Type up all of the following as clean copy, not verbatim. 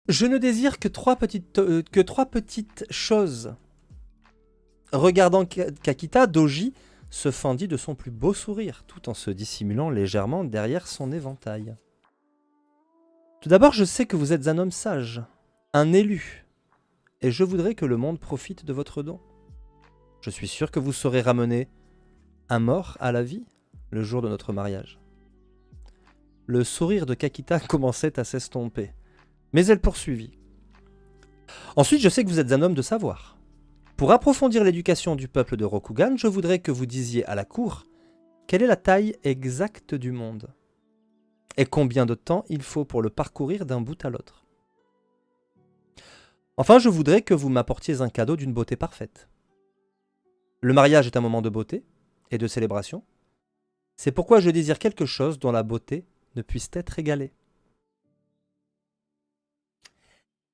Je ne désire que trois petites choses. Regardant Kakita, Doji se fendit de son plus beau sourire, tout en se dissimulant légèrement derrière son éventail. Tout d'abord, je sais que vous êtes un homme sage, un élu, et je voudrais que le monde profite de votre don. Je suis sûr que vous saurez ramener un mort à la vie le jour de notre mariage. Le sourire de Kakita commençait à s'estomper, mais elle poursuivit. Ensuite, je sais que vous êtes un homme de savoir. Pour approfondir l'éducation du peuple de Rokugan, je voudrais que vous disiez à la cour quelle est la taille exacte du monde et combien de temps il faut pour le parcourir d'un bout à l'autre. Enfin, je voudrais que vous m'apportiez un cadeau d'une beauté parfaite. Le mariage est un moment de beauté et de célébration. C'est pourquoi je désire quelque chose dont la beauté ne puisse être égalée.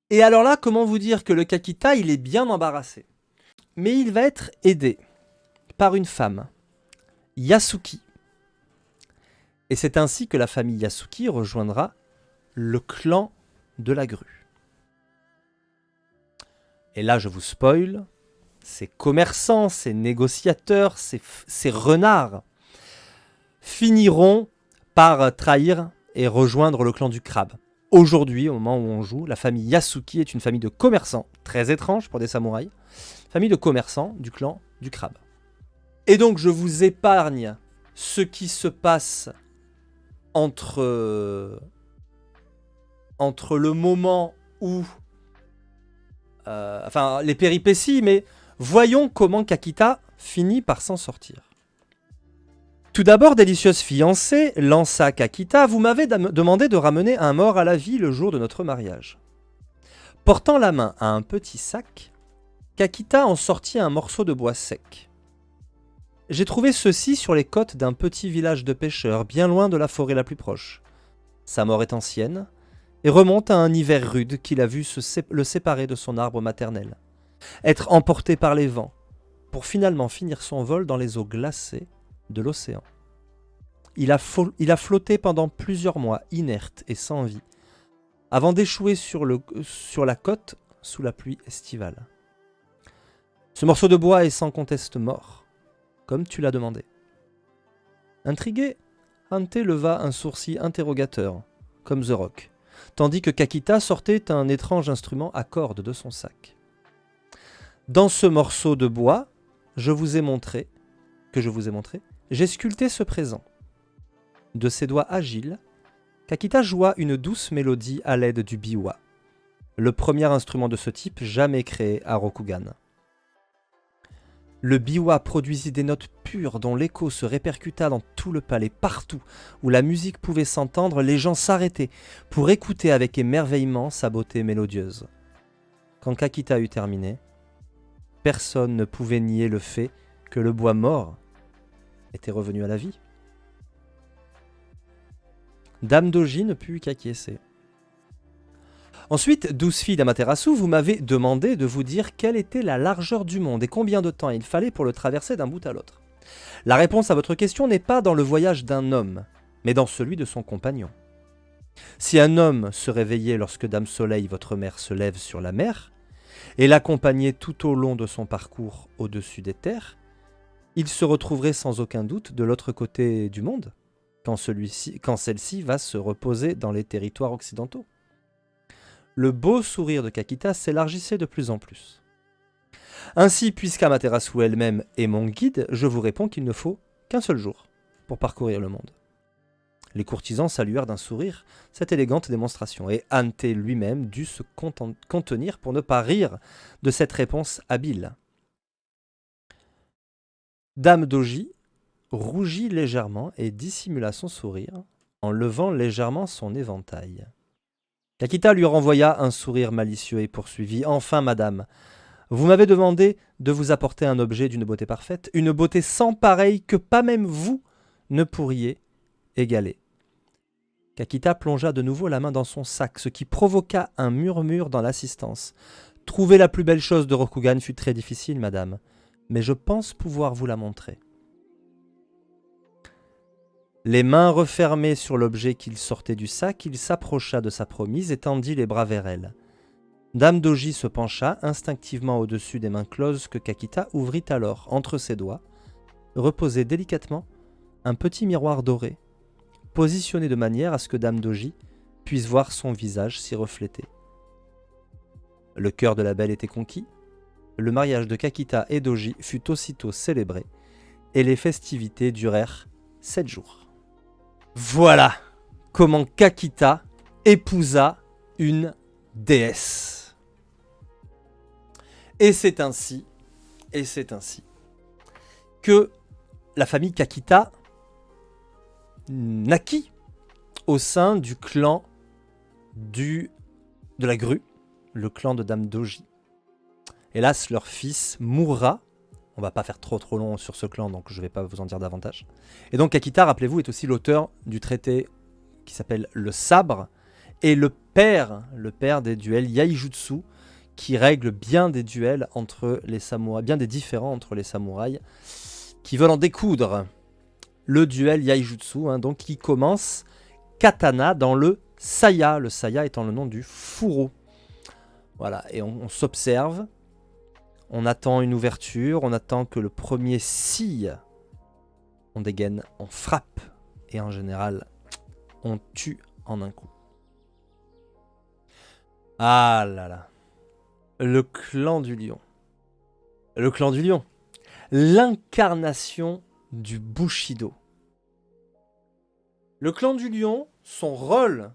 Et alors là, comment vous dire que le Kakita, il est bien embarrassé. Mais il va être aidé par une femme, Yasuki. Et c'est ainsi que la famille Yasuki rejoindra le clan de la grue. Et là, je vous spoil, ces commerçants, ces négociateurs, ces renards finiront par trahir et rejoindre le clan du crabe. Aujourd'hui, au moment où on joue, la famille Yasuki est une famille de commerçants, très étrange pour des samouraïs, famille de commerçants du clan du crabe. Et donc, je vous épargne ce qui se passe entre le moment où... les péripéties, mais voyons comment Kakita finit par s'en sortir. Tout d'abord, délicieuse fiancée, lança Kakita, vous m'avez demandé de ramener un mort à la vie le jour de notre mariage. Portant la main à un petit sac, Kakita en sortit un morceau de bois sec. J'ai trouvé ceci sur les côtes d'un petit village de pêcheurs, bien loin de la forêt la plus proche. Sa mort est ancienne et remonte à un hiver rude qu'il a vu le séparer de son arbre maternel, être emporté par les vents, pour finalement finir son vol dans les eaux glacées de l'océan. Il a flotté pendant plusieurs mois, inerte et sans vie, avant d'échouer sur la côte sous la pluie estivale. Ce morceau de bois est sans conteste mort, comme tu l'as demandé. Intrigué, Hante leva un sourcil interrogateur, comme The Rock, tandis que Kakita sortait un étrange instrument à cordes de son sac. Dans ce morceau de bois que je vous ai montré, j'ai sculpté ce présent. De ses doigts agiles, Kakita joua une douce mélodie à l'aide du biwa, le premier instrument de ce type jamais créé à Rokugan. Le biwa produisit des notes pures dont l'écho se répercuta dans tout le palais. Partout où la musique pouvait s'entendre, les gens s'arrêtaient pour écouter avec émerveillement sa beauté mélodieuse. Quand Kakita eut terminé, personne ne pouvait nier le fait que le bois mort était revenu à la vie. Dame Doji ne put qu'acquiescer. Ensuite, douce fille d'Amaterasu, vous m'avez demandé de vous dire quelle était la largeur du monde et combien de temps il fallait pour le traverser d'un bout à l'autre. La réponse à votre question n'est pas dans le voyage d'un homme, mais dans celui de son compagnon. Si un homme se réveillait lorsque Dame Soleil, votre mère, se lève sur la mer, et l'accompagnait tout au long de son parcours au-dessus des terres, il se retrouverait sans aucun doute de l'autre côté du monde, quand celle-ci va se reposer dans les territoires occidentaux. Le beau sourire de Kakita s'élargissait de plus en plus. Ainsi, puisqu'Amaterasu elle-même est mon guide, je vous réponds qu'il ne faut qu'un seul jour pour parcourir le monde. Les courtisans saluèrent d'un sourire cette élégante démonstration, et Hante lui-même dut se contenir pour ne pas rire de cette réponse habile. Dame Doji rougit légèrement et dissimula son sourire en levant légèrement son éventail. Kakita lui renvoya un sourire malicieux et poursuivit. « Enfin, madame, vous m'avez demandé de vous apporter un objet d'une beauté parfaite, une beauté sans pareille que pas même vous ne pourriez égaler. » Kakita plongea de nouveau la main dans son sac, ce qui provoqua un murmure dans l'assistance. « Trouver la plus belle chose de Rokugan fut très difficile, madame, mais je pense pouvoir vous la montrer. » Les mains refermées sur l'objet qu'il sortait du sac, il s'approcha de sa promise et tendit les bras vers elle. Dame Doji se pencha instinctivement au-dessus des mains closes que Kakita ouvrit alors entre ses doigts, reposait délicatement un petit miroir doré, positionné de manière à ce que Dame Doji puisse voir son visage s'y refléter. Le cœur de la belle était conquis, le mariage de Kakita et Doji fut aussitôt célébré, et les festivités durèrent 7 jours. Voilà comment Kakita épousa une déesse. Et c'est ainsi que la famille Kakita naquit au sein du clan de la grue, le clan de Dame Doji. Hélas, leur fils mourra. On va pas faire trop long sur ce clan, donc je vais pas vous en dire davantage. Et donc Kakita, rappelez-vous, est aussi l'auteur du traité qui s'appelle le Sabre, et le père des duels Yaijutsu, qui règle bien des duels entre les samouraïs, bien des différends entre les samouraïs, qui veulent en découdre. Le duel Yaijutsu, donc qui commence katana dans le saya étant le nom du fourreau. Voilà, et on s'observe, on attend une ouverture, on attend que le premier sille, on dégaine, on frappe, et en général, on tue en un coup. Ah là là. Le clan du lion. Le clan du lion. L'incarnation du Bushido. Le clan du lion, son rôle,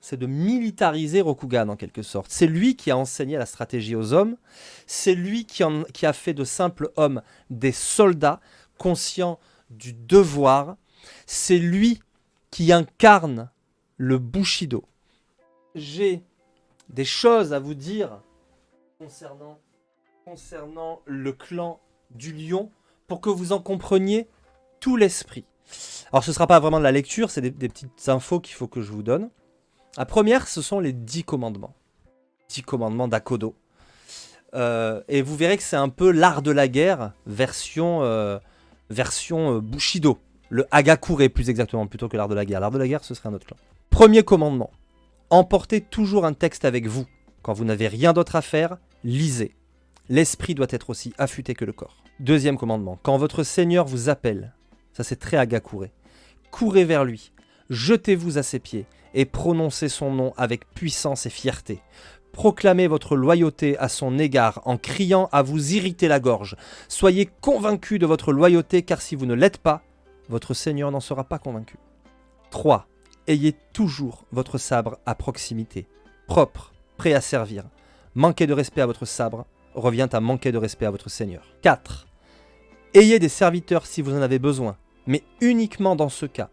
c'est de militariser Rokugan en quelque sorte. C'est lui qui a enseigné la stratégie aux hommes. C'est lui qui a fait de simples hommes des soldats conscients du devoir. C'est lui qui incarne le Bushido. J'ai des choses à vous dire concernant le clan du lion pour que vous en compreniez tout l'esprit. Alors ce ne sera pas vraiment de la lecture, c'est des petites infos qu'il faut que je vous donne. La première, ce sont les 10 commandements. 10 commandements d'Akodo. Et vous verrez que c'est un peu l'art de la guerre, version Bushido. Le Hagakure plus exactement, plutôt que l'art de la guerre. L'art de la guerre, ce serait un autre clan. Premier commandement. Emportez toujours un texte avec vous. Quand vous n'avez rien d'autre à faire, lisez. L'esprit doit être aussi affûté que le corps. Deuxième commandement. Quand votre Seigneur vous appelle, ça c'est très Hagakure, courez vers lui, jetez-vous à ses pieds et prononcez son nom avec puissance et fierté. Proclamez votre loyauté à son égard en criant à vous irriter la gorge. Soyez convaincus de votre loyauté car si vous ne l'êtes pas, votre Seigneur n'en sera pas convaincu. 3. Ayez toujours votre sabre à proximité, propre, prêt à servir. Manquer de respect à votre sabre revient à manquer de respect à votre Seigneur. 4. Ayez des serviteurs si vous en avez besoin, mais uniquement dans ce cas.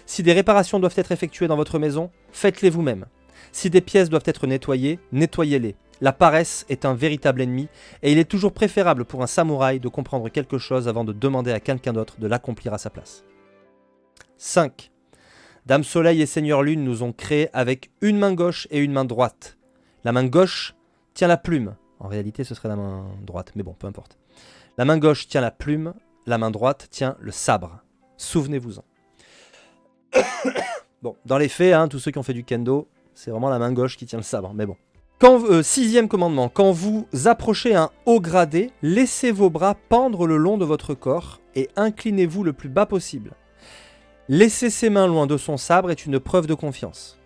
Si des réparations doivent être effectuées dans votre maison, faites-les vous-même. Si des pièces doivent être nettoyées, nettoyez-les. La paresse est un véritable ennemi, et il est toujours préférable pour un samouraï de comprendre quelque chose avant de demander à quelqu'un d'autre de l'accomplir à sa place. 5. Dame Soleil et Seigneur Lune nous ont créés avec une main gauche et une main droite. La main gauche tient la plume. En réalité, ce serait la main droite, mais bon, peu importe. La main gauche tient la plume, la main droite tient le sabre. Souvenez-vous-en. Bon, dans les faits, tous ceux qui ont fait du kendo, c'est vraiment la main gauche qui tient le sabre, mais bon. Sixième commandement, quand vous approchez un haut gradé, laissez vos bras pendre le long de votre corps et inclinez-vous le plus bas possible. Laisser ses mains loin de son sabre est une preuve de confiance.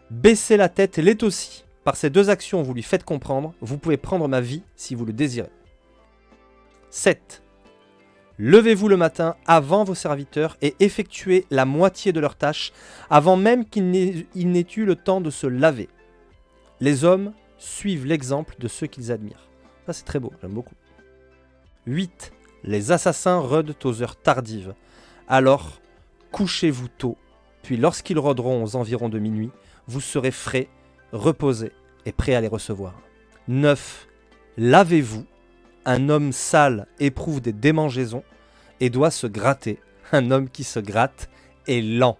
Baisser la tête l'est aussi. Par ces deux actions, vous lui faites comprendre, vous pouvez prendre ma vie si vous le désirez. 7. Levez-vous le matin avant vos serviteurs et effectuez la moitié de leurs tâches avant même qu'ils n'aient eu le temps de se laver. Les hommes suivent l'exemple de ceux qu'ils admirent. Ça c'est très beau, j'aime beaucoup. 8. Les assassins rôdent aux heures tardives. Alors, couchez-vous tôt, puis lorsqu'ils rôderont aux environs de minuit, vous serez frais, reposé et prêt à les recevoir. 9. Lavez-vous. Un homme sale éprouve des démangeaisons et doit se gratter. Un homme qui se gratte est lent.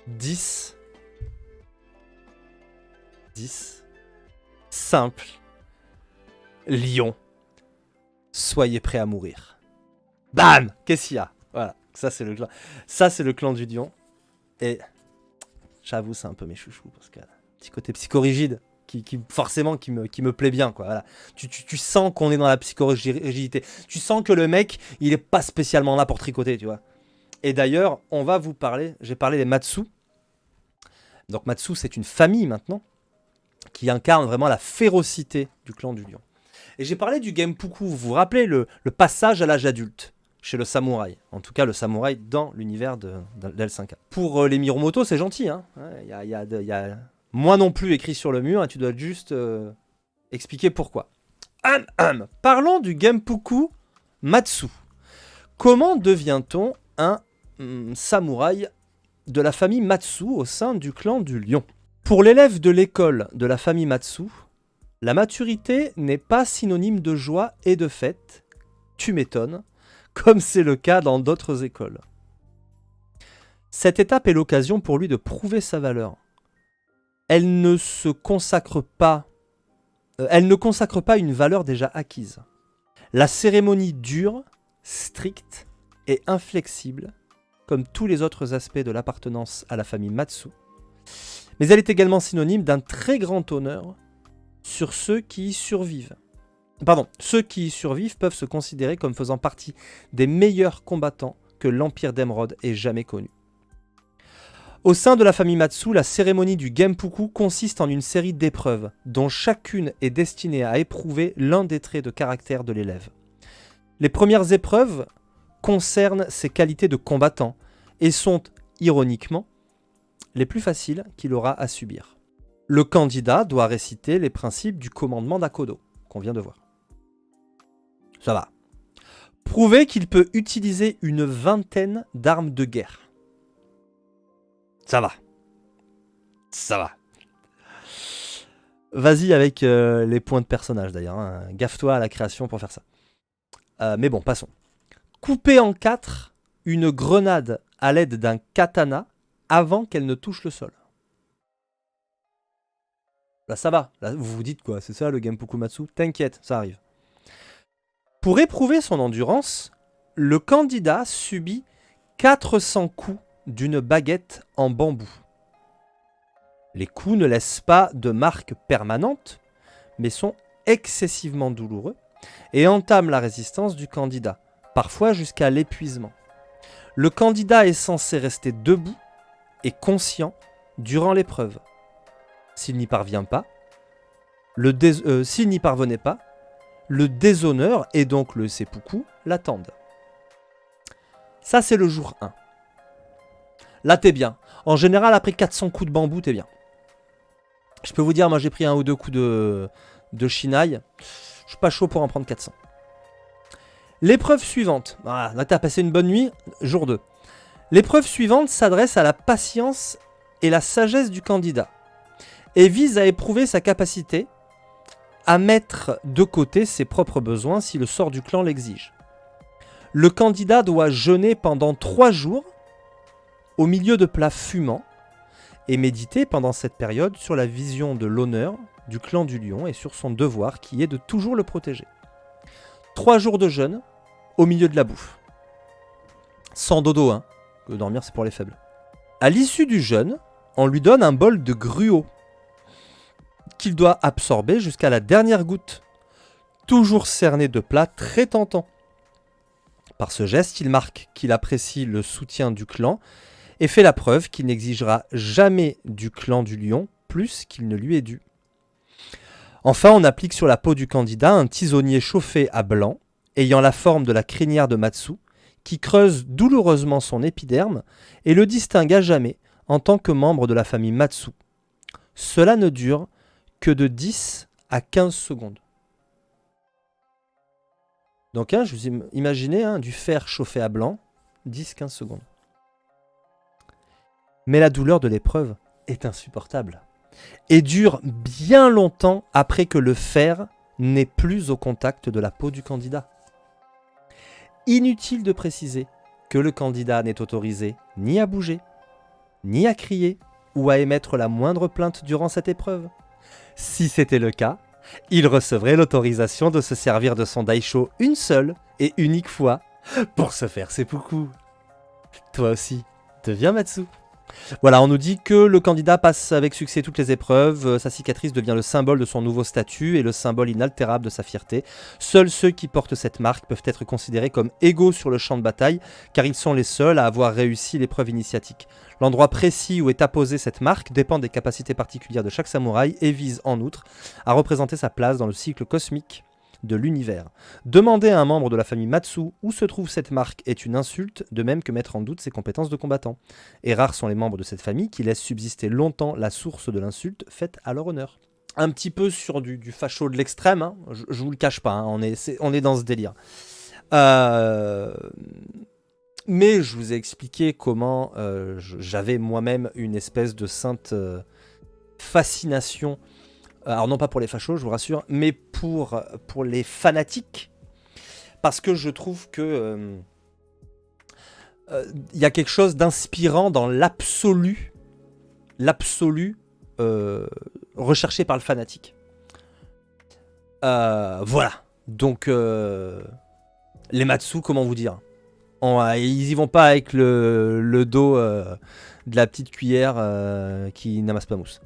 10. Simple. Lion. Soyez prêt à mourir. Bam! Qu'est-ce qu'il y a? Voilà, ça c'est le clan du lion. Et j'avoue, c'est un peu mes chouchous parce qu'il y a un petit côté psychorigide. forcément qui me plaît bien, quoi. Voilà. Tu sens qu'on est dans la psychorigidité. Tu sens que le mec, il est pas spécialement là pour tricoter, tu vois. Et d'ailleurs, j'ai parlé des Matsu. Donc Matsu, c'est une famille maintenant qui incarne vraiment la férocité du clan du lion. Et j'ai parlé du Genpuku. Vous vous rappelez le passage à l'âge adulte chez le samouraï. En tout cas, le samouraï dans l'univers d'L5K. Pour les Mirumoto, c'est gentil. Hein. Y a moi non plus écrit sur le mur. Et tu dois juste expliquer pourquoi. Parlons du Genpuku Matsu. Comment devient-on un samouraï de la famille Matsu au sein du clan du lion? Pour l'élève de l'école de la famille Matsu, la maturité n'est pas synonyme de joie et de fête, tu m'étonnes, comme c'est le cas dans d'autres écoles. Cette étape est l'occasion pour lui de prouver sa valeur. Elle ne consacre pas une valeur déjà acquise. La cérémonie dure, stricte et inflexible, comme tous les autres aspects de l'appartenance à la famille Matsu, mais elle est également synonyme d'un très grand honneur sur ceux qui y survivent. Ceux qui y survivent peuvent se considérer comme faisant partie des meilleurs combattants que l'Empire d'Emeraude ait jamais connu. Au sein de la famille Matsu, la cérémonie du Genpuku consiste en une série d'épreuves, dont chacune est destinée à éprouver l'un des traits de caractère de l'élève. Les premières épreuves concernent ses qualités de combattant et sont, ironiquement, les plus faciles qu'il aura à subir. Le candidat doit réciter les principes du commandement d'Akodo, qu'on vient de voir. Ça va. Prouver qu'il peut utiliser une vingtaine d'armes de guerre. Ça va. Ça va. Vas-y avec les points de personnage d'ailleurs. Hein. Gaffe-toi à la création pour faire ça. Mais bon, passons. Couper en 4 une grenade à l'aide d'un katana avant qu'elle ne touche le sol. Là, ça va. Là, vous vous dites quoi? C'est ça le Genpuku Matsu? T'inquiète, ça arrive. Pour éprouver son endurance, le candidat subit 400 coups d'une baguette en bambou. Les coups ne laissent pas de marque permanente, mais sont excessivement douloureux et entament la résistance du candidat, parfois jusqu'à l'épuisement. Le candidat est censé rester debout et conscient durant l'épreuve. S'il n'y parvenait pas, le déshonneur et donc le seppuku l'attendent. Ça, c'est le jour 1. Là, t'es bien. En général, après 400 coups de bambou, t'es bien. Je peux vous dire, moi, j'ai pris 1 ou 2 coups de shinaï. Je suis pas chaud pour en prendre 400. L'épreuve suivante. Voilà, là, t'as passé une bonne nuit. Jour 2. L'épreuve suivante s'adresse à la patience et la sagesse du candidat et vise à éprouver sa capacité à mettre de côté ses propres besoins si le sort du clan l'exige. Le candidat doit jeûner pendant 3 jours au milieu de plats fumants et méditer pendant cette période sur la vision de l'honneur du clan du lion et sur son devoir qui est de toujours le protéger. 3 jours de jeûne au milieu de la bouffe. Sans dodo, hein, que dormir c'est pour les faibles. À l'issue du jeûne, on lui donne un bol de gruau qu'il doit absorber jusqu'à la dernière goutte, toujours cerné de plats très tentants. Par ce geste, il marque qu'il apprécie le soutien du clan et fait la preuve qu'il n'exigera jamais du clan du lion plus qu'il ne lui est dû. Enfin, on applique sur la peau du candidat un tisonnier chauffé à blanc, ayant la forme de la crinière de Matsu, qui creuse douloureusement son épiderme et le distingue à jamais en tant que membre de la famille Matsu. Cela ne dure que de 10 à 15 secondes. Donc, je vous imaginez du fer chauffé à blanc, 10-15 secondes. Mais la douleur de l'épreuve est insupportable et dure bien longtemps après que le fer n'est plus au contact de la peau du candidat. Inutile de préciser que le candidat n'est autorisé ni à bouger, ni à crier ou à émettre la moindre plainte durant cette épreuve. Si c'était le cas, il recevrait l'autorisation de se servir de son daisho une seule et unique fois pour se faire seppuku. Toi aussi, deviens Matsu. Voilà, on nous dit que le candidat passe avec succès toutes les épreuves, sa cicatrice devient le symbole de son nouveau statut et le symbole inaltérable de sa fierté. Seuls ceux qui portent cette marque peuvent être considérés comme égaux sur le champ de bataille, car ils sont les seuls à avoir réussi l'épreuve initiatique. L'endroit précis où est apposée cette marque dépend des capacités particulières de chaque samouraï et vise en outre à représenter sa place dans le cycle cosmique de l'univers. Demander à un membre de la famille Matsu où se trouve cette marque est une insulte, de même que mettre en doute ses compétences de combattant. Et rares sont les membres de cette famille qui laissent subsister longtemps la source de l'insulte faite à leur honneur. Un petit peu sur du facho de l'extrême, hein, je vous le cache pas, hein, on est dans ce délire. Mais je vous ai expliqué comment j'avais moi-même une espèce de sainte fascination. Alors non pas pour les fachos, je vous rassure, mais pour les fanatiques. Parce que je trouve que y a quelque chose d'inspirant dans l'absolu recherché par le fanatique. Voilà. Donc les Matsu, comment vous dire, ils y vont pas avec le dos de la petite cuillère qui n'amasse pas mousse.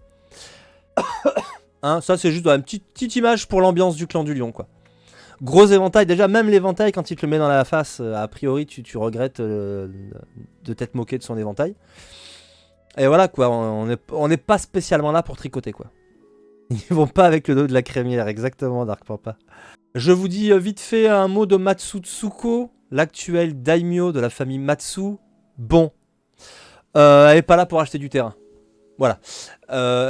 Hein, ça c'est juste une petite image pour l'ambiance du clan du lion, quoi. Gros éventail, déjà même l'éventail quand il te le met dans la face, a priori tu regrettes de t'être moqué de son éventail. Et voilà quoi, on n'est pas spécialement là pour tricoter, quoi. Ils vont pas avec le dos de la crémière, exactement, Dark Pampa. Je vous dis vite fait un mot de Matsutsuko, l'actuel daimyo de la famille Matsu. Bon, elle est pas là pour acheter du terrain. Voilà,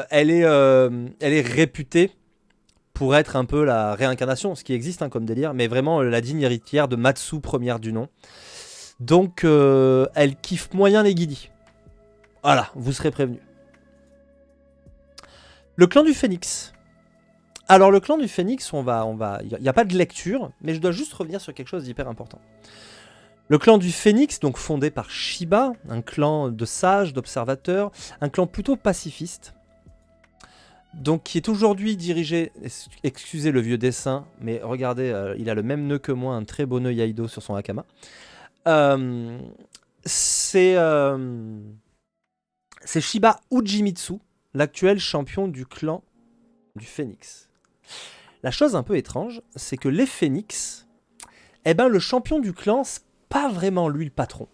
elle est réputée pour être un peu la réincarnation, ce qui existe hein, comme délire, mais vraiment la digne héritière de Matsu, première du nom. Donc elle kiffe moyen les guidis. Voilà, vous serez prévenus. Le clan du Phénix. Alors le clan du Phénix, il n'y a pas de lecture, mais je dois juste revenir sur quelque chose d'hyper important. Le clan du Phénix, donc fondé par Shiba, un clan de sages, d'observateurs, un clan plutôt pacifiste, donc qui est aujourd'hui dirigé, excusez le vieux dessin, mais regardez, il a le même nœud que moi, un très beau nœud Yaido sur son hakama. C'est Shiba Ujimitsu, l'actuel champion du clan du Phénix. La chose un peu étrange, c'est que les Phénix, le champion du clan, c'est pas vraiment lui le patron.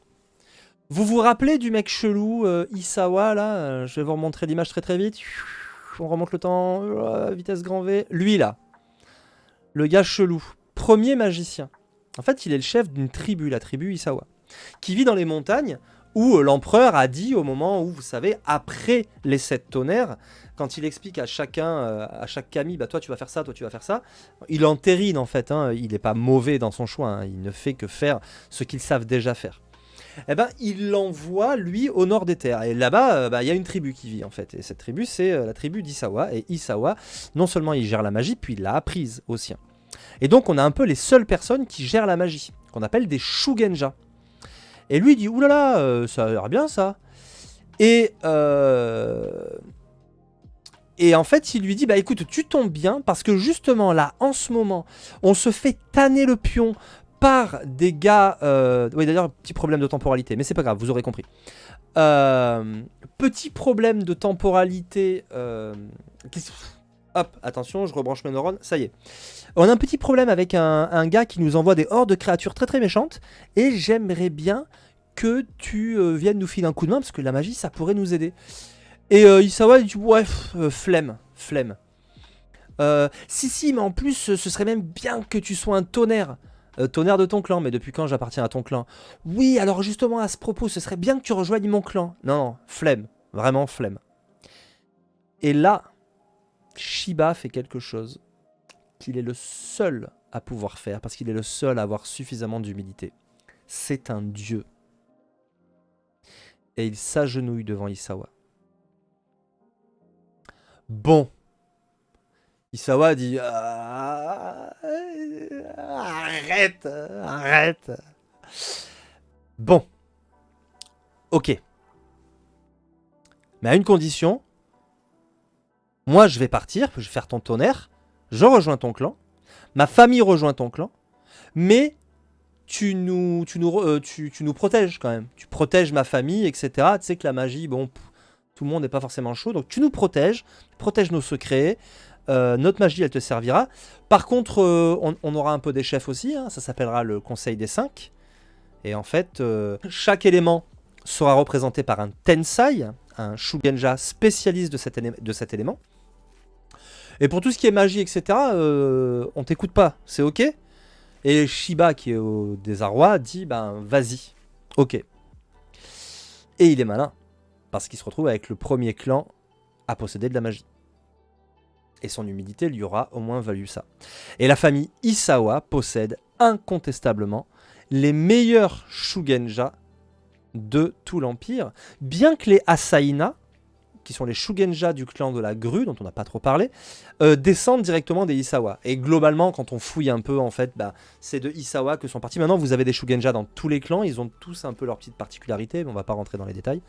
Vous vous rappelez du mec chelou, Isawa, là je vais vous remontrer l'image très très vite. On remonte le temps, vitesse grand V. Lui là, le gars chelou, premier magicien. En fait, il est le chef d'une tribu, la tribu Isawa, qui vit dans les montagnes où l'empereur a dit au moment où, vous savez, après les 7 tonnerres, quand il explique à chacun, à chaque kami, bah toi tu vas faire ça, toi tu vas faire ça, il entérine en fait, hein, il n'est pas mauvais dans son choix, hein, il ne fait que faire ce qu'ils savent déjà faire. Eh ben, il l'envoie, lui, au nord des terres. Et là-bas, y a une tribu qui vit, en fait. Et cette tribu, c'est la tribu d'Isawa. Et Isawa, non seulement il gère la magie, puis il l'a apprise aux siens. Et donc, on a un peu les seules personnes qui gèrent la magie, qu'on appelle des Shugenja. Et lui, il dit, oulala, ça a l'air bien, ça. Et en fait, il lui dit, bah écoute, tu tombes bien, parce que justement, là, en ce moment, on se fait tanner le pion par des gars... Oui, d'ailleurs, petit problème de temporalité, mais c'est pas grave, vous aurez compris. Petit problème de temporalité... Hop, attention, je rebranche mes neurones, ça y est. On a un petit problème avec un gars qui nous envoie des hordes de créatures très très méchantes, et j'aimerais bien que tu viennes nous filer un coup de main, parce que la magie, ça pourrait nous aider. Et Isawa, il dit, ouais, flemme. Si, mais en plus, ce serait même bien que tu sois un tonnerre. Tonnerre de ton clan, mais depuis quand j'appartiens à ton clan? Oui, alors justement à ce propos, ce serait bien que tu rejoignes mon clan. Non, flemme, vraiment flemme. Et là, Shiba fait quelque chose qu'il est le seul à pouvoir faire, parce qu'il est le seul à avoir suffisamment d'humilité. C'est un dieu. Et il s'agenouille devant Isawa. Bon. Isawa dit arrête. Bon. Ok. Mais à une condition. Moi, je vais partir, je vais faire ton tonnerre. Je rejoins ton clan. Ma famille rejoint ton clan. Mais tu nous protèges quand même. Tu protèges ma famille, etc. Tu sais que la magie, bon, tout le monde n'est pas forcément chaud. Donc tu nous protèges nos secrets. Notre magie, elle te servira. Par contre, on aura un peu des chefs aussi. Hein, ça s'appellera le Conseil des 5. Et en fait, chaque élément sera représenté par un Tensai, un Shugenja spécialiste de cet élément. Et pour tout ce qui est magie, etc., on t'écoute pas. C'est OK. Et Shiba, qui est au désarroi, dit ben vas-y, ok. Et il est malin, parce qu'il se retrouve avec le premier clan à posséder de la magie. Et son humilité lui aura au moins valu ça. Et la famille Isawa possède incontestablement les meilleurs Shugenja de tout l'Empire, bien que les Asaina, qui sont les Shugenja du clan de la grue, dont on n'a pas trop parlé, descendent directement des Isawa. Et globalement, quand on fouille un peu, en fait, bah, c'est de Isawa que sont partis. Maintenant, vous avez des Shugenja dans tous les clans, ils ont tous un peu leurs petites particularités, mais on va pas rentrer dans les détails.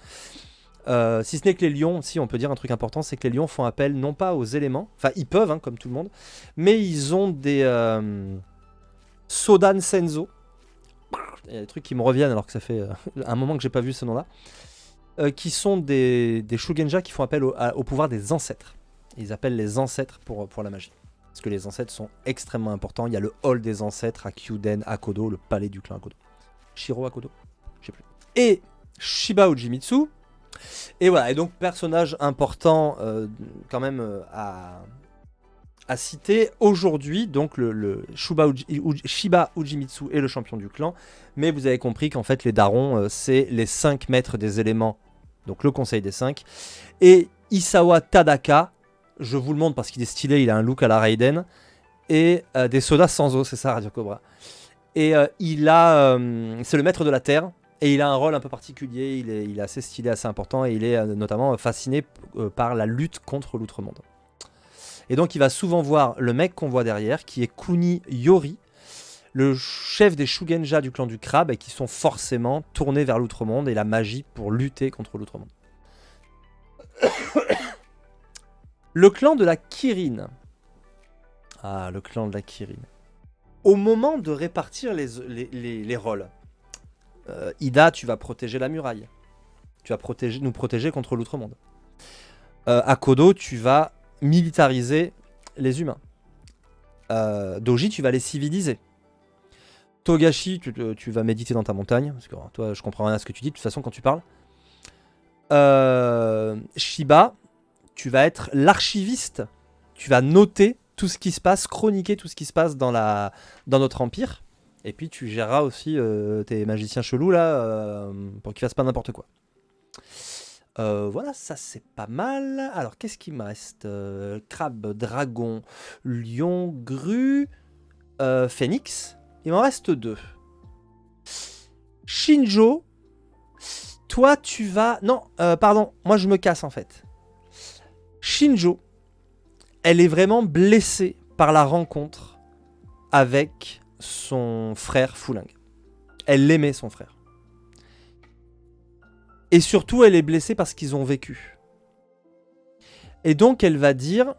Si ce n'est que les lions, si on peut dire un truc important, c'est que les lions font appel non pas aux éléments, enfin ils peuvent, hein, comme tout le monde, mais ils ont des Sodan Senzo. Il y a des trucs qui me reviennent alors que ça fait un moment que j'ai pas vu ce nom-là. Qui sont des Shugenja qui font appel au pouvoir des ancêtres. Ils appellent les ancêtres pour la magie. Parce que les ancêtres sont extrêmement importants. Il y a le hall des ancêtres à Kyuden, Akodo, le palais du clan Akodo. Shiro Akodo, je sais plus. Et Shiba Ujimitsu. Et voilà, et donc personnage important quand même à citer. Aujourd'hui, donc le Shiba Ujimitsu est le champion du clan. Mais vous avez compris qu'en fait les darons, c'est les 5 maîtres des éléments. Donc le conseil des 5. Et Isawa Tadaka, je vous le montre parce qu'il est stylé, il a un look à la Raiden. Et des sodas sans eau, c'est ça Radio Cobra. Et c'est le maître de la terre. Et il a un rôle un peu particulier, il est assez stylé, assez important. Et il est notamment fasciné par la lutte contre l'outre-monde. Et donc il va souvent voir le mec qu'on voit derrière, qui est Kuni Yori, le chef des Shugenja du clan du crabe, et qui sont forcément tournés vers l'outre-monde et la magie pour lutter contre l'outre-monde. Le clan de la Kirin. Ah, le clan de la Kirin. Au moment de répartir les rôles, Ida, tu vas protéger la muraille. Tu vas nous protéger contre l'outre-monde. Akodo, tu vas militariser les humains. Doji, tu vas les civiliser. Togashi, tu vas méditer dans ta montagne, parce que toi, je comprends rien à ce que tu dis, de toute façon, quand tu parles. Shiba, tu vas être l'archiviste. Tu vas noter tout ce qui se passe, chroniquer tout ce qui se passe dans notre empire. Et puis, tu géreras aussi tes magiciens chelous, là, pour qu'ils fassent pas n'importe quoi. Voilà, ça c'est pas mal. Alors, qu'est-ce qu'il me reste? Crabe, dragon, lion, grue, phénix. Il m'en reste 2. Shinjo, toi tu vas... Non, pardon, moi je me casse en fait. Shinjo, elle est vraiment blessée par la rencontre avec son frère Fuling. Elle aimait son frère. Et surtout, elle est blessée parce qu'ils ont vécu. Et donc, elle va dire,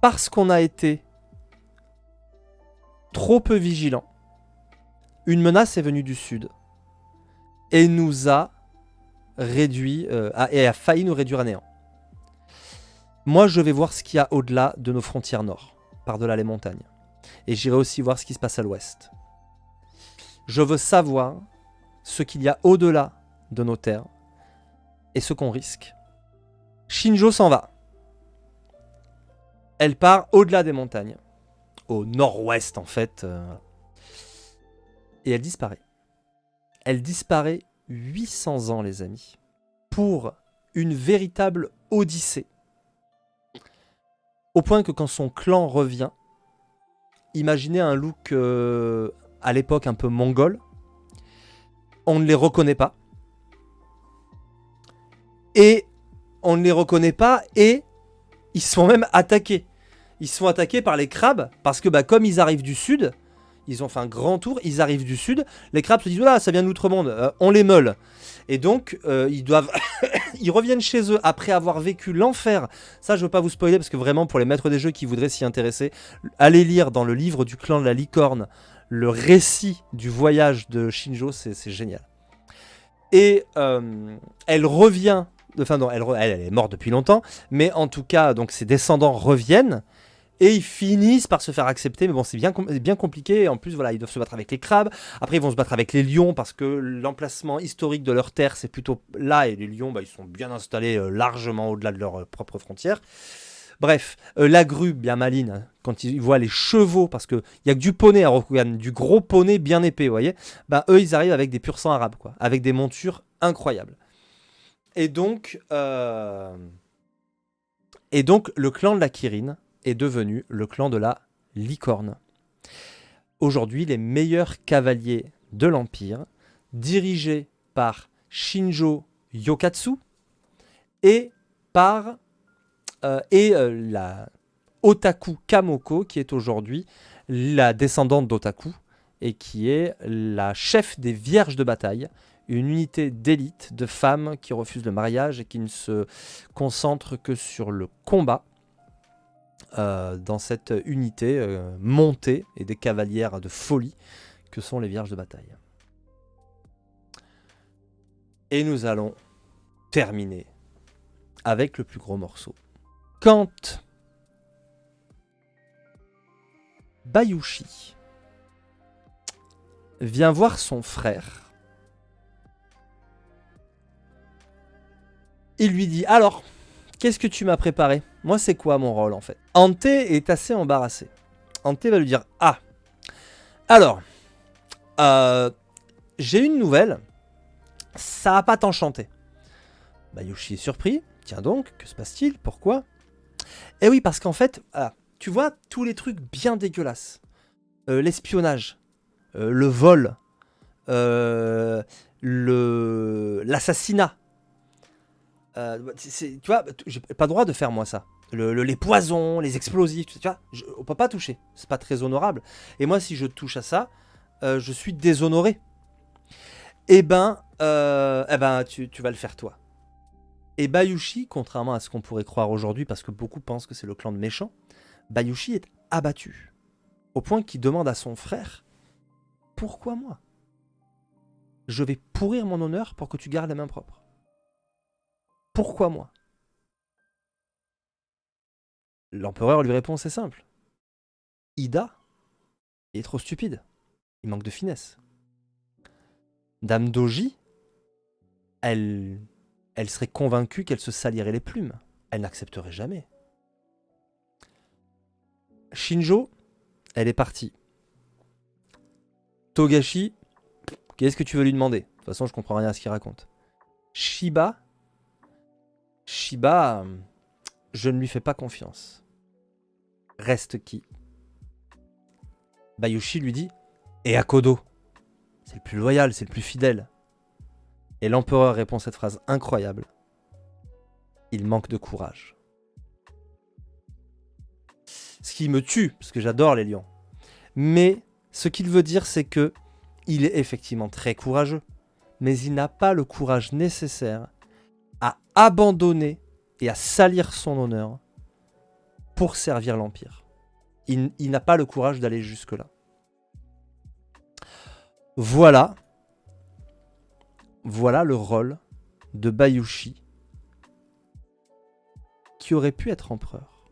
parce qu'on a été trop peu vigilant, une menace est venue du sud et nous a réduit, et a failli nous réduire à néant. Moi, je vais voir ce qu'il y a au-delà de nos frontières nord, par-delà les montagnes. Et j'irai aussi voir ce qui se passe à l'ouest. Je veux savoir ce qu'il y a au-delà de nos terres et ce qu'on risque. Shinjo s'en va. Elle part au-delà des montagnes, au nord-ouest en fait, et elle disparaît. Elle disparaît 800 ans, les amis, pour une véritable odyssée. Au point que quand son clan revient, imaginez un look à l'époque un peu mongol. On ne les reconnaît pas. Et on ne les reconnaît pas et ils sont même attaqués. Ils sont attaqués par les crabes parce que comme ils arrivent du sud, ils ont fait un grand tour, ils arrivent du sud, les crabes se disent là, ça vient de l'outre-monde, on les meule. Et donc ils doivent ils reviennent chez eux après avoir vécu l'enfer. Ça je veux pas vous spoiler parce que vraiment pour les maîtres des jeux qui voudraient s'y intéresser, allez lire dans le livre du clan de la licorne le récit du voyage de Shinjo, c'est génial. Et elle revient, enfin non, elle est morte depuis longtemps, mais en tout cas, donc ses descendants reviennent et ils finissent par se faire accepter, mais bon, c'est bien compliqué. Et en plus, voilà, ils doivent se battre avec les crabes. Après, ils vont se battre avec les lions parce que l'emplacement historique de leur terre, c'est plutôt là, et les lions, bah, ils sont bien installés largement au-delà de leurs propres frontières. Bref, la grue, bien maline, hein, quand ils voient les chevaux, parce qu'il n'y a que du poney à Rokugan, du gros poney bien épais, vous voyez, bah, eux, ils arrivent avec des pur sang arabes, quoi, avec des montures incroyables. Et donc, le clan de la Kirin est devenu le clan de la licorne. Aujourd'hui, les meilleurs cavaliers de l'Empire, dirigés par Shinjo Yokatsu et par la Otaku Kamoko, qui est aujourd'hui la descendante d'Otaku et qui est la chef des Vierges de bataille, une unité d'élite de femmes qui refusent le mariage et qui ne se concentrent que sur le combat. Dans cette unité montée et des cavalières de folie que sont les Vierges de bataille. Et nous allons terminer avec le plus gros morceau. Quand Bayushi vient voir son frère, il lui dit « Alors, qu'est-ce que tu m'as préparé? Moi, c'est quoi mon rôle en fait ?» Ante est assez embarrassé. Ante va lui dire « Ah, alors, j'ai une nouvelle, ça va pas t'enchanter. » Bayushi est surpris. Tiens donc, que se passe-t-il? Pourquoi? Eh oui, parce qu'en fait, tu vois, tous les trucs bien dégueulasses, l'espionnage, le vol, l'assassinat, tu vois, j'ai pas le droit de faire moi ça. Les poisons, les explosifs, tu vois, on peut pas toucher. C'est pas très honorable. Et moi, si je touche à ça, je suis déshonoré. Eh ben, tu vas le faire toi. Et Bayushi, contrairement à ce qu'on pourrait croire aujourd'hui, parce que beaucoup pensent que c'est le clan de méchants, Bayushi est abattu. Au point qu'il demande à son frère « Pourquoi moi? Je vais pourrir mon honneur pour que tu gardes les mains propres. Pourquoi moi ?» L'empereur lui répond, c'est simple. Ida est trop stupide. Il manque de finesse. Dame Doji, elle serait convaincue qu'elle se salirait les plumes. Elle n'accepterait jamais. Shinjo, elle est partie. Togashi, qu'est-ce que tu veux lui demander? De toute façon, je comprends rien à ce qu'il raconte. Shiba, je ne lui fais pas confiance. Reste qui? Bayushi lui dit, et Akodo, c'est le plus loyal, c'est le plus fidèle. Et l'empereur répond cette phrase incroyable. Il manque de courage. Ce qui me tue, parce que j'adore les lions. Mais ce qu'il veut dire, c'est que il est effectivement très courageux, mais il n'a pas le courage nécessaire à abandonner et à salir son honneur pour servir l'Empire. Il n'a pas le courage d'aller jusque-là. Voilà le rôle de Bayushi qui aurait pu être empereur.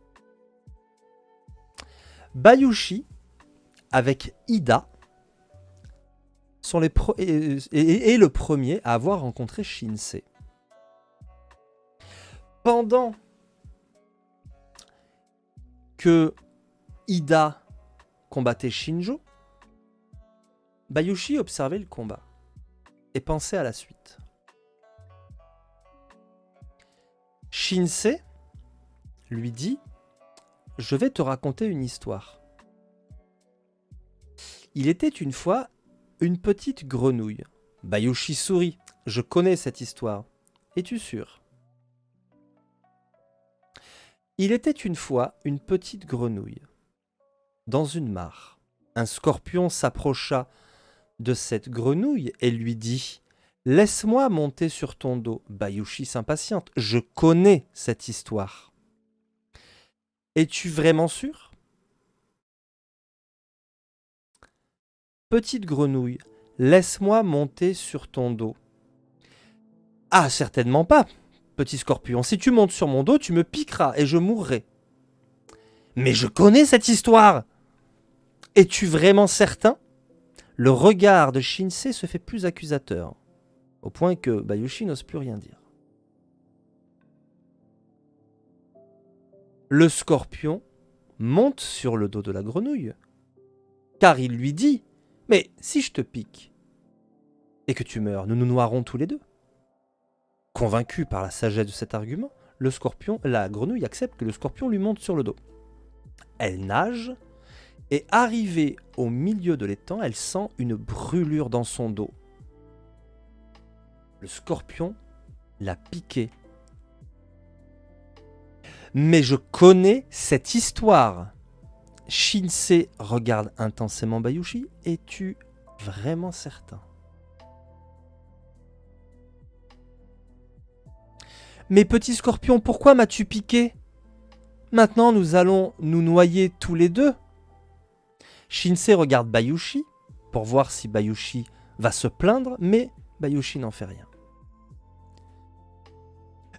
Bayushi, avec Ida, est le premier à avoir rencontré Shinsei. Pendant que Ida combattait Shinjo, Bayushi observait le combat et pensait à la suite. Shinsei lui dit « Je vais te raconter une histoire. Il était une fois une petite grenouille. » Bayushi sourit. « Je connais cette histoire. Es-tu sûr? » Il était une fois une petite grenouille. Dans une mare, un scorpion s'approcha de cette grenouille et lui dit « Laisse-moi monter sur ton dos. » Bayushi s'impatiente. « Je connais cette histoire. » « Es-tu vraiment sûr? » petite grenouille, laisse-moi monter sur ton dos. Ah, certainement pas, petit scorpion. Si tu montes sur mon dos, tu me piqueras et je mourrai. Mais je connais cette histoire. Es-tu vraiment certain? Le regard de Shinsei se fait plus accusateur, au point que Bayushi n'ose plus rien dire. Le scorpion monte sur le dos de la grenouille, car il lui dit « Mais si je te pique et que tu meurs, nous nous noierons tous les deux. » Convaincu par la sagesse de cet argument, la grenouille accepte que le scorpion lui monte sur le dos. Elle nage, et arrivée au milieu de l'étang, elle sent une brûlure dans son dos. Le scorpion l'a piquée. Mais je connais cette histoire. Shinsei regarde intensément Bayushi. Es-tu vraiment certain? Mais petit scorpion, pourquoi m'as-tu piqué? Maintenant, nous allons nous noyer tous les deux. Shinsei regarde Bayushi pour voir si Bayushi va se plaindre, mais Bayushi n'en fait rien.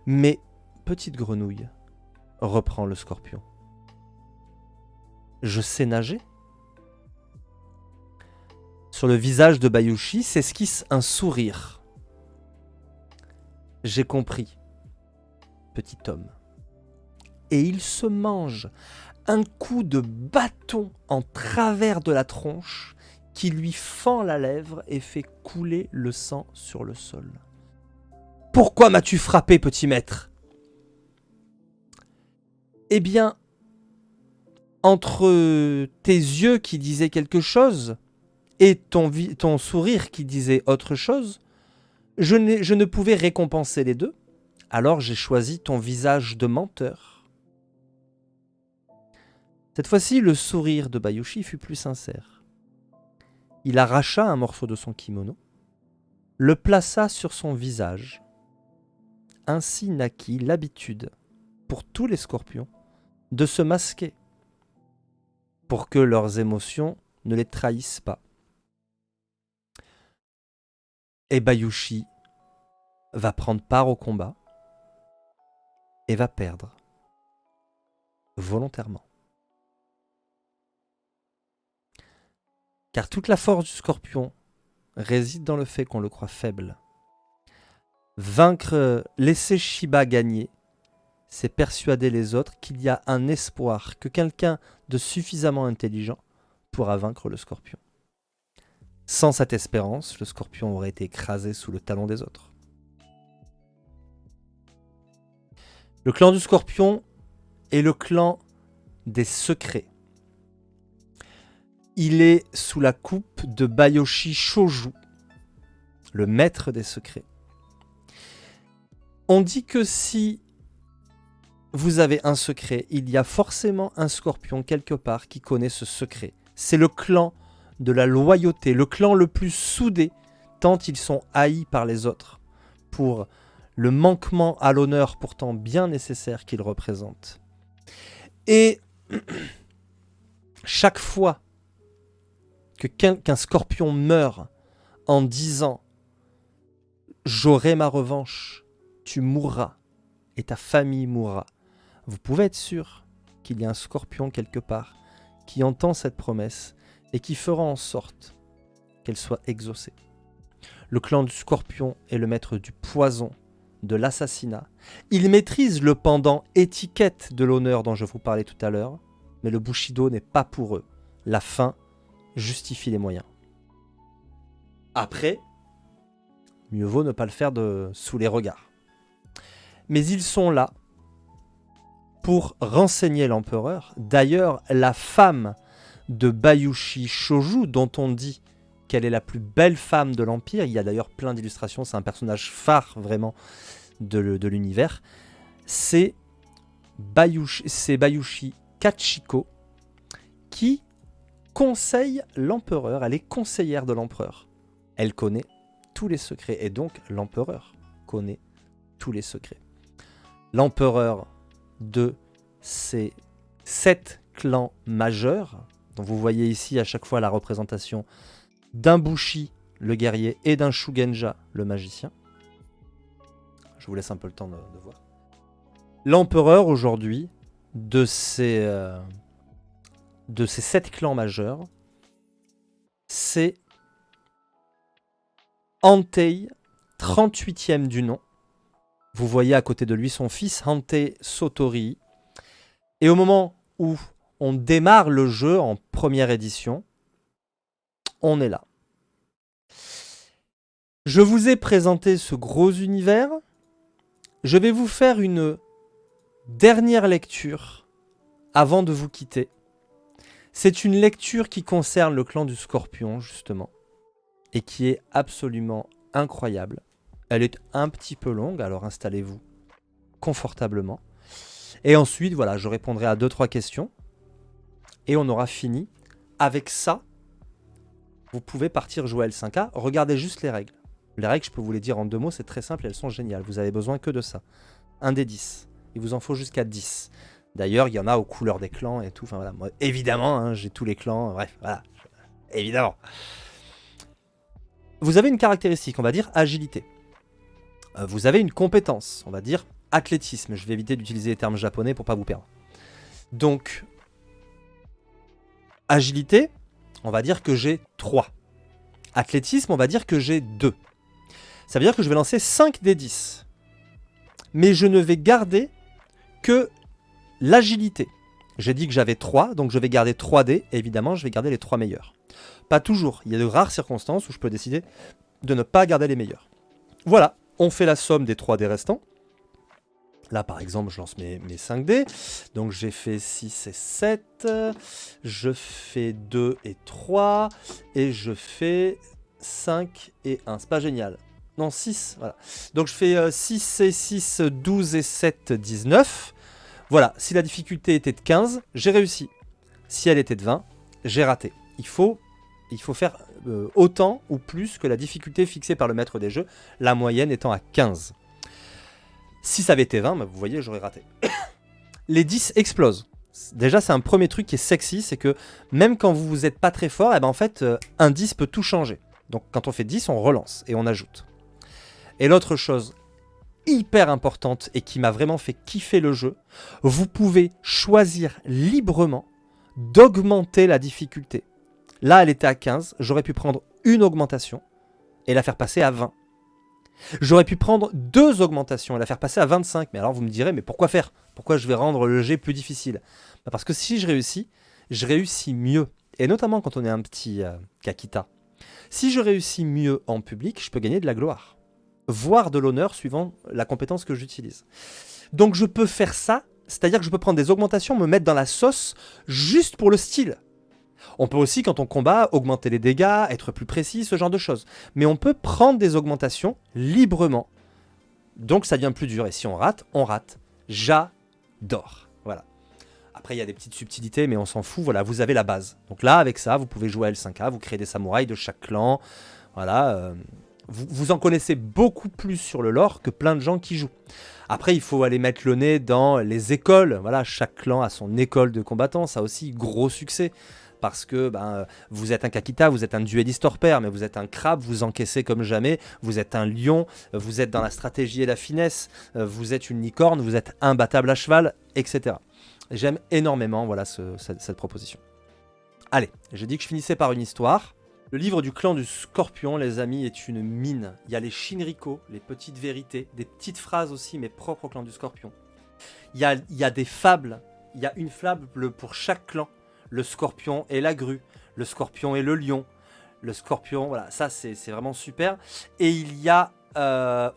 Mais petite grenouille, reprend le scorpion, je sais nager. Sur le visage de Bayushi s'esquisse un sourire. J'ai compris, petit homme. Et il se mange un coup de bâton en travers de la tronche qui lui fend la lèvre et fait couler le sang sur le sol. Pourquoi m'as-tu frappé, petit maître? Eh bien, entre tes yeux qui disaient quelque chose et ton sourire qui disait autre chose, je ne pouvais récompenser les deux, alors j'ai choisi ton visage de menteur. Cette fois-ci, le sourire de Bayushi fut plus sincère. Il arracha un morceau de son kimono, le plaça sur son visage. Ainsi naquit l'habitude, pour tous les scorpions, de se masquer, pour que leurs émotions ne les trahissent pas. Et Bayushi va prendre part au combat et va perdre, volontairement. Car toute la force du scorpion réside dans le fait qu'on le croit faible. Laisser Shiba gagner, c'est persuader les autres qu'il y a un espoir, que quelqu'un de suffisamment intelligent pourra vaincre le scorpion. Sans cette espérance, le scorpion aurait été écrasé sous le talon des autres. Le clan du scorpion est le clan des secrets. Il est sous la coupe de Bayoshi Shoju, le maître des secrets. On dit que si vous avez un secret, il y a forcément un scorpion quelque part qui connaît ce secret. C'est le clan de la loyauté, le clan le plus soudé, tant ils sont haïs par les autres, pour le manquement à l'honneur pourtant bien nécessaire qu'ils représentent. Et chaque fois qu'un scorpion meurt en disant « J'aurai ma revanche », tu mourras et ta famille mourra. Vous pouvez être sûr qu'il y a un scorpion quelque part qui entend cette promesse et qui fera en sorte qu'elle soit exaucée. Le clan du scorpion est le maître du poison, de l'assassinat. Il maîtrise le pendant étiquette de l'honneur dont je vous parlais tout à l'heure, mais le Bushido n'est pas pour eux. La fin justifie les moyens. Après, mieux vaut ne pas le faire sous les regards. Mais ils sont là pour renseigner l'empereur. D'ailleurs, la femme de Bayushi Shoju, dont on dit qu'elle est la plus belle femme de l'Empire, il y a d'ailleurs plein d'illustrations, c'est un personnage phare vraiment de l'univers, c'est Bayushi Kachiko qui conseille l'empereur, elle est conseillère de l'empereur. Elle connaît tous les secrets et donc l'empereur connaît tous les secrets. L'empereur de ces 7 clans majeurs, dont vous voyez ici à chaque fois la représentation d'un Bushi, le guerrier, et d'un Shugenja, le magicien. Je vous laisse un peu le temps de voir. L'empereur, aujourd'hui, de ces 7 clans majeurs, c'est Hantei, 38e du nom. Vous voyez à côté de lui son fils, Hantei Sotori. Et au moment où on démarre le jeu en première édition, on est là. Je vous ai présenté ce gros univers. Je vais vous faire une dernière lecture avant de vous quitter. C'est une lecture qui concerne le clan du Scorpion, justement, et qui est absolument incroyable. Elle est un petit peu longue, alors installez-vous confortablement. Et ensuite, voilà, je répondrai à 2-3 questions. Et on aura fini. Avec ça, vous pouvez partir jouer à L5A. Regardez juste les règles. Les règles, je peux vous les dire en 2 mots, c'est très simple, elles sont géniales. Vous avez besoin que de ça. Un des 10. Il vous en faut jusqu'à 10. D'ailleurs, il y en a aux couleurs des clans et tout. Enfin, voilà. Moi, évidemment, hein, j'ai tous les clans. Bref, voilà. Évidemment. Vous avez une caractéristique, on va dire agilité. Vous avez une compétence, on va dire athlétisme. Je vais éviter d'utiliser les termes japonais pour pas vous perdre. Donc, agilité, on va dire que j'ai 3. Athlétisme, on va dire que j'ai 2. Ça veut dire que je vais lancer 5 des 10. Mais je ne vais garder que l'agilité. J'ai dit que j'avais 3, donc je vais garder 3 dés. Et évidemment, je vais garder les 3 meilleurs. Pas toujours. Il y a de rares circonstances où je peux décider de ne pas garder les meilleurs. Voilà, on fait la somme des 3 dés restants. Là, par exemple, je lance mes 5 dés. Donc, j'ai fait 6 et 7. Je fais 2 et 3. Et je fais 5 et 1. C'est pas génial. Non, 6. Voilà. Donc, je fais 6 et 6, 12 et 7, 19. Voilà. Si la difficulté était de 15, j'ai réussi. Si elle était de 20, j'ai raté. Il faut faire autant ou plus que la difficulté fixée par le maître des jeux. La moyenne étant à 15. Si ça avait été 20, bah vous voyez, j'aurais raté. Les 10 explosent. Déjà, c'est un premier truc qui est sexy, c'est que même quand vous n'êtes pas très fort, eh ben en fait, un 10 peut tout changer. Donc quand on fait 10, on relance et on ajoute. Et l'autre chose hyper importante et qui m'a vraiment fait kiffer le jeu, vous pouvez choisir librement d'augmenter la difficulté. Là, elle était à 15, j'aurais pu prendre une augmentation et la faire passer à 20. J'aurais pu prendre 2 augmentations et la faire passer à 25. Mais alors vous me direz, mais pourquoi faire? Pourquoi je vais rendre le jet plus difficile? Parce que si je réussis mieux. Et notamment quand on est un petit Kakita. Si je réussis mieux en public, je peux gagner de la gloire. Voire de l'honneur suivant la compétence que j'utilise. Donc je peux faire ça, c'est-à-dire que je peux prendre des augmentations, me mettre dans la sauce juste pour le style. On peut aussi, quand on combat, augmenter les dégâts, être plus précis, ce genre de choses. Mais on peut prendre des augmentations librement. Donc ça devient plus dur. Et si on rate, on rate. J'adore. Voilà. Après, il y a des petites subtilités, mais on s'en fout. Voilà, vous avez la base. Donc là, avec ça, vous pouvez jouer à L5A, vous créez des samouraïs de chaque clan. Voilà. Vous en connaissez beaucoup plus sur le lore que plein de gens qui jouent. Après, il faut aller mettre le nez dans les écoles. Voilà, chaque clan a son école de combattants. Ça aussi, gros succès. Parce que vous êtes un Kakita, vous êtes un dueliste hors pair, mais vous êtes un crabe, vous encaissez comme jamais, vous êtes un lion, vous êtes dans la stratégie et la finesse, vous êtes une licorne, vous êtes imbattable à cheval, etc. J'aime énormément voilà, cette proposition. Allez, j'ai dit que je finissais par une histoire. Le livre du clan du Scorpion, les amis, est une mine. Il y a les Shinriko, les petites vérités, des petites phrases aussi, mais propres au clan du Scorpion. Il y a des fables, il y a une fable pour chaque clan. Le scorpion et la grue, le scorpion et le lion, le scorpion, voilà, ça c'est vraiment super. Et il y a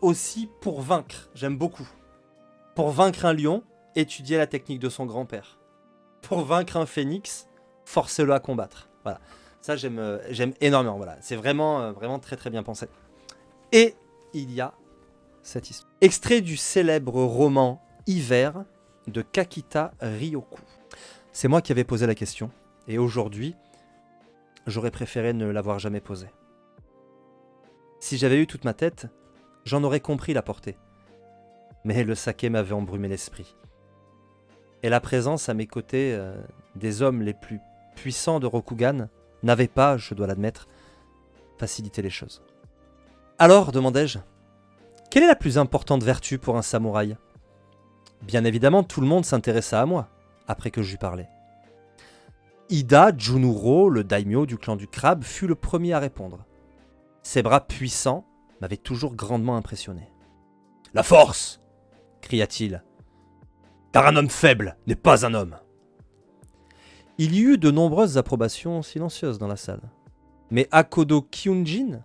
aussi pour vaincre, j'aime beaucoup. Pour vaincre un lion, étudier la technique de son grand-père. Pour vaincre un phénix, forcez-le à combattre. Voilà, ça j'aime énormément, voilà. C'est vraiment, vraiment très très bien pensé. Et il y a cette histoire. Extrait du célèbre roman Hiver de Kakita Ryoku. C'est moi qui avais posé la question, et aujourd'hui, j'aurais préféré ne l'avoir jamais posée. Si j'avais eu toute ma tête, j'en aurais compris la portée. Mais le saké m'avait embrumé l'esprit. Et la présence à mes côtés des hommes les plus puissants de Rokugan n'avait pas, je dois l'admettre, faciliter les choses. Alors, demandai-je, quelle est la plus importante vertu pour un samouraï ? Bien évidemment, tout le monde s'intéressa à moi, après que j'eus parlé. Ida Junuro, le daimyo du clan du crabe, fut le premier à répondre. Ses bras puissants m'avaient toujours grandement impressionné. « La force !» cria-t-il. « Car un homme faible n'est pas un homme !» Il y eut de nombreuses approbations silencieuses dans la salle. Mais Akodo Kyunjin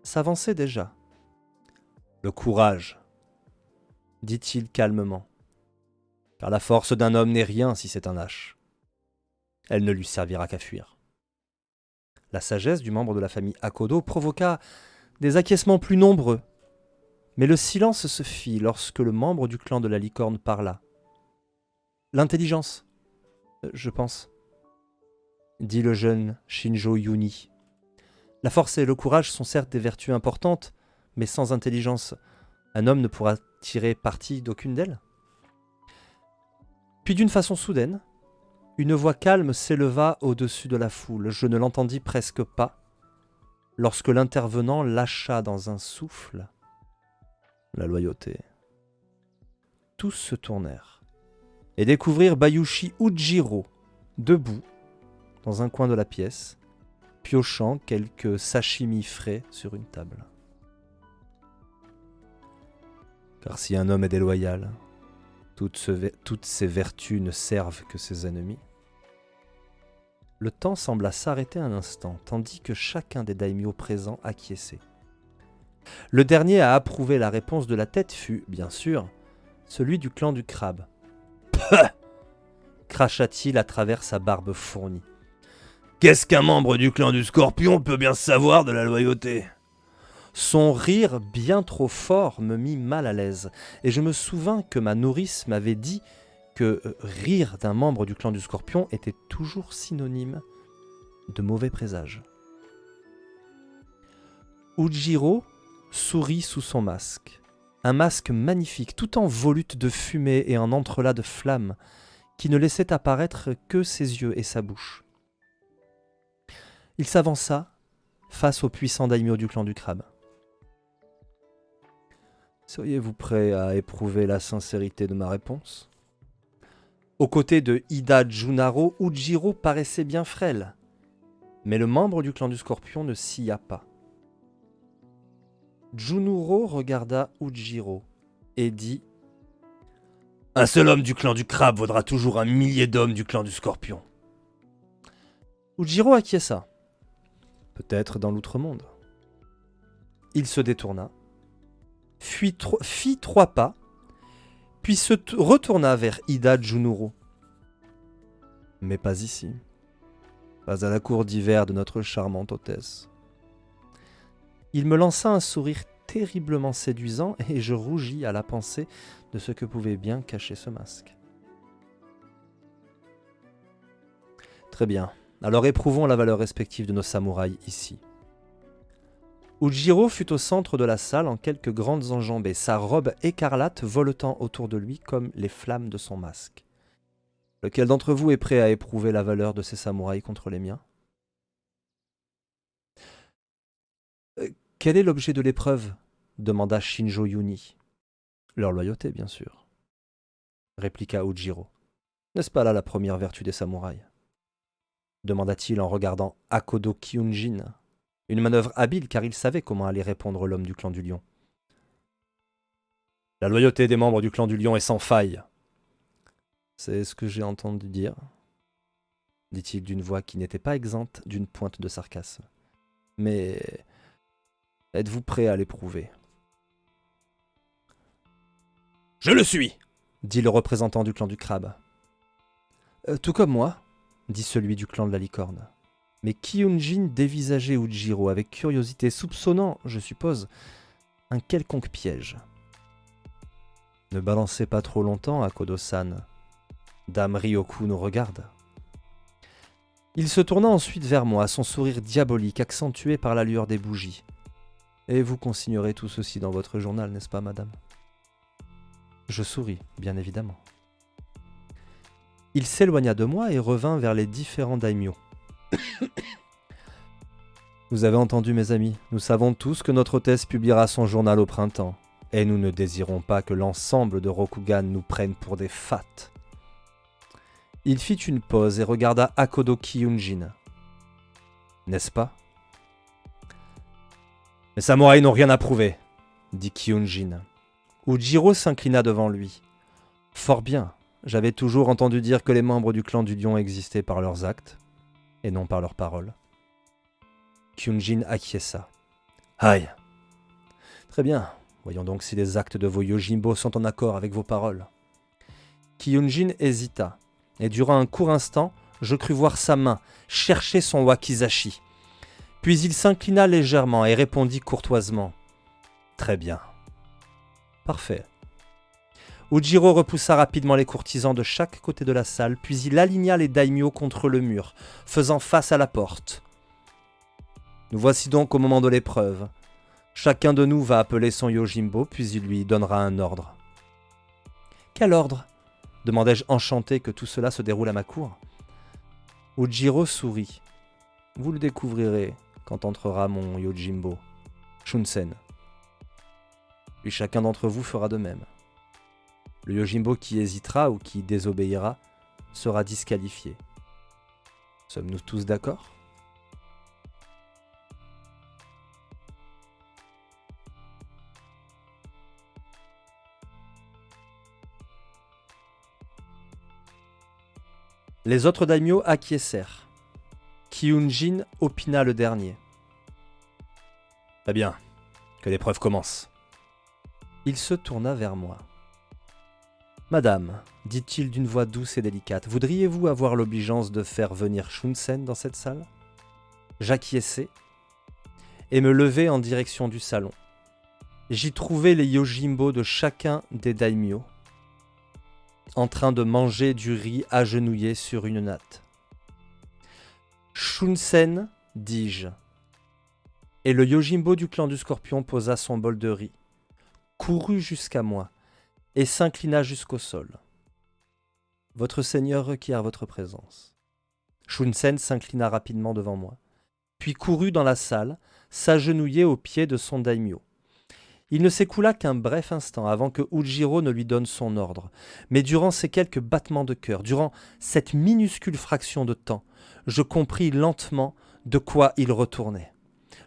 s'avançait déjà. « Le courage !» dit-il calmement. « Car la force d'un homme n'est rien si c'est un lâche. Elle ne lui servira qu'à fuir. » La sagesse du membre de la famille Akodo provoqua des acquiescements plus nombreux. Mais le silence se fit lorsque le membre du clan de la licorne parla. « L'intelligence, je pense, » dit le jeune Shinjo Yuni. « La force et le courage sont certes des vertus importantes, mais sans intelligence, un homme ne pourra tirer parti d'aucune d'elles. » Puis d'une façon soudaine, une voix calme s'éleva au-dessus de la foule. Je ne l'entendis presque pas, lorsque l'intervenant lâcha dans un souffle la loyauté. Tous se tournèrent et découvrirent Bayushi Ujiro, debout, dans un coin de la pièce, piochant quelques sashimi frais sur une table. Car si un homme est déloyal, toutes ses vertus ne servent que ses ennemis. Le temps sembla s'arrêter un instant, tandis que chacun des daimyos présents acquiesçait. Le dernier à approuver la réponse de la tête fut, bien sûr, celui du clan du crabe. « Pah !» cracha-t-il à travers sa barbe fournie. « Qu'est-ce qu'un membre du clan du scorpion peut bien savoir de la loyauté ?» Son rire bien trop fort me mit mal à l'aise, et je me souvins que ma nourrice m'avait dit que rire d'un membre du clan du scorpion était toujours synonyme de mauvais présage. Ujiro sourit sous son masque, un masque magnifique, tout en volute de fumée et en entrelacs de flammes, qui ne laissait apparaître que ses yeux et sa bouche. Il s'avança face au puissant daimyo du clan du crabe. « Seriez-vous prêt à éprouver la sincérité de ma réponse ?» Aux côtés de Ida Junaro, Ujiro paraissait bien frêle, mais le membre du clan du scorpion ne sia pas. Junuro regarda Ujiro et dit « Un seul homme du clan du crabe vaudra toujours 1 millier d'hommes du clan du scorpion. » Ujiro acquiesça, peut-être dans l'outre-monde. Il se détourna, fit 3 pas, puis se retourna vers Ida Junuro. « Mais pas ici, pas à la cour d'hiver de notre charmante hôtesse. » Il me lança un sourire terriblement séduisant et je rougis à la pensée de ce que pouvait bien cacher ce masque. Très bien, alors éprouvons la valeur respective de nos samouraïs ici. Ujiro fut au centre de la salle en quelques grandes enjambées, sa robe écarlate voletant autour de lui comme les flammes de son masque. Lequel d'entre vous est prêt à éprouver la valeur de ces samouraïs contre les miens ? Quel est l'objet de l'épreuve ? Demanda Shinjo Yuni. Leur loyauté, bien sûr, répliqua Ujiro. N'est-ce pas là la première vertu des samouraïs ? Demanda-t-il en regardant Akodo Kyunjin. Une manœuvre habile car il savait comment allait répondre l'homme du clan du lion. La loyauté des membres du clan du lion est sans faille. C'est ce que j'ai entendu dire, dit-il d'une voix qui n'était pas exempte d'une pointe de sarcasme. Mais êtes-vous prêt à l'éprouver ? Je le suis, dit le représentant du clan du crabe. Tout comme moi, dit celui du clan de la licorne. Mais Kyunjin dévisageait Ujiro avec curiosité, soupçonnant, je suppose, un quelconque piège. Ne balancez pas trop longtemps, Akodo-san. Dame Ryoku nous regarde. Il se tourna ensuite vers moi, son sourire diabolique, accentué par la lueur des bougies. Et vous consignerez tout ceci dans votre journal, n'est-ce pas, madame ? Je souris, bien évidemment. Il s'éloigna de moi et revint vers les différents daimyos. Vous avez entendu, mes amis, nous savons tous que notre hôtesse publiera son journal au printemps, et nous ne désirons pas que l'ensemble de Rokugan nous prenne pour des fats. Il fit une pause et regarda Akodo Kyunjin. N'est-ce pas? Les samouraïs n'ont rien à prouver, dit Kyunjin. Ujiro s'inclina devant lui. Fort bien, j'avais toujours entendu dire que les membres du clan du lion existaient par leurs actes, et non par leurs paroles. Kyunjin acquiesça. Aïe. Très bien, voyons donc si les actes de vos Yojimbo sont en accord avec vos paroles. Kyunjin hésita, et durant un court instant, je crus voir sa main chercher son wakizashi. Puis il s'inclina légèrement et répondit courtoisement. Très bien. Parfait. Ujiro repoussa rapidement les courtisans de chaque côté de la salle, puis il aligna les daimyo contre le mur, faisant face à la porte. Nous voici donc au moment de l'épreuve. Chacun de nous va appeler son Yojimbo, puis il lui donnera un ordre. Quel ordre? Demandai-je enchanté que tout cela se déroule à ma cour. Ujiro sourit. Vous le découvrirez quand entrera mon Yojimbo, Shunsen. Puis chacun d'entre vous fera de même. Le Yojimbo qui hésitera ou qui désobéira sera disqualifié. Sommes-nous tous d'accord? Les autres daimyo acquiescèrent. Kyunjin opina le dernier. Très bien, que l'épreuve commence. Il se tourna vers moi. Madame, dit-il d'une voix douce et délicate, voudriez-vous avoir l'obligeance de faire venir Shunsen dans cette salle? J'acquiesçai et me levai en direction du salon. J'y trouvai les Yojimbo de chacun des daimyo, en train de manger du riz agenouillé sur une natte. Shunsen, dis-je. Et le Yojimbo du clan du Scorpion posa son bol de riz, courut jusqu'à moi et s'inclina jusqu'au sol. Votre seigneur requiert votre présence. Shunsen s'inclina rapidement devant moi, puis courut dans la salle, s'agenouiller aux pieds de son daimyo. Il ne s'écoula qu'un bref instant avant que Ujiro ne lui donne son ordre. Mais durant ces quelques battements de cœur, durant cette minuscule fraction de temps, je compris lentement de quoi il retournait.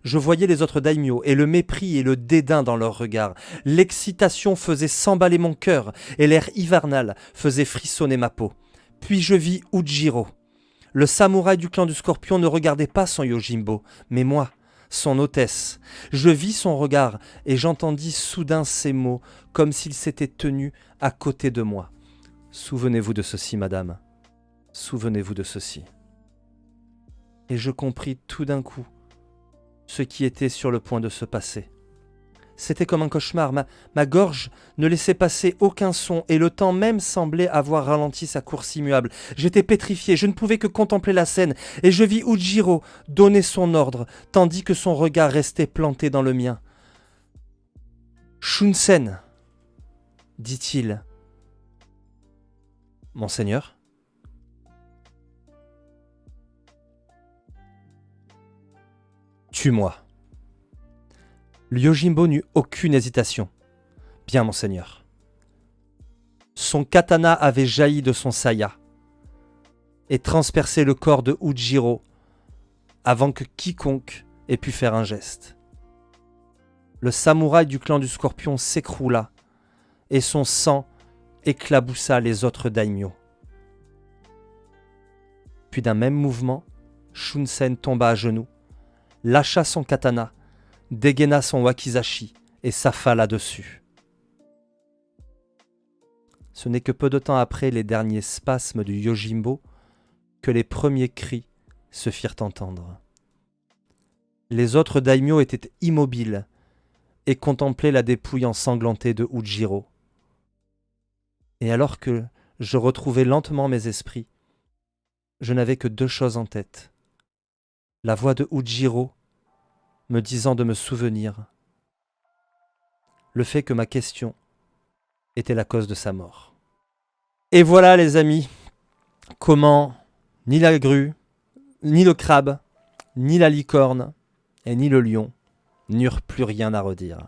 Je voyais les autres daimyo et le mépris et le dédain dans leurs regards. L'excitation faisait s'emballer mon cœur et l'air hivernal faisait frissonner ma peau. Puis je vis Ujiro. Le samouraï du clan du Scorpion ne regardait pas son Yojimbo, mais moi, son hôtesse. Je vis son regard et j'entendis soudain ces mots, comme s'il s'était tenu à côté de moi. Souvenez-vous de ceci, madame. Souvenez-vous de ceci. Et je compris tout d'un coup ce qui était sur le point de se passer. C'était comme un cauchemar, ma gorge ne laissait passer aucun son et le temps même semblait avoir ralenti sa course immuable. J'étais pétrifié, je ne pouvais que contempler la scène et je vis Ujiro donner son ordre tandis que son regard restait planté dans le mien. « Shunsen » dit-il. « Monseigneur » Tue-moi. Le Yojimbo n'eut aucune hésitation. Bien, monseigneur. Son katana avait jailli de son saya et transpercé le corps de Ujiro avant que quiconque ait pu faire un geste. Le samouraï du clan du Scorpion s'écroula et son sang éclaboussa les autres daimyo. Puis d'un même mouvement, Shunsen tomba à genoux, lâcha son katana, dégaina son wakizashi et s'affala dessus. Ce n'est que peu de temps après les derniers spasmes du Yojimbo que les premiers cris se firent entendre. Les autres daimyo étaient immobiles et contemplaient la dépouille ensanglantée de Ujiro. Et alors que je retrouvais lentement mes esprits, je n'avais que deux choses en tête. La voix de Ujiro me disant de me souvenir, le fait que ma question était la cause de sa mort. Et voilà les amis, comment ni la grue, ni le crabe, ni la licorne et ni le lion n'eurent plus rien à redire.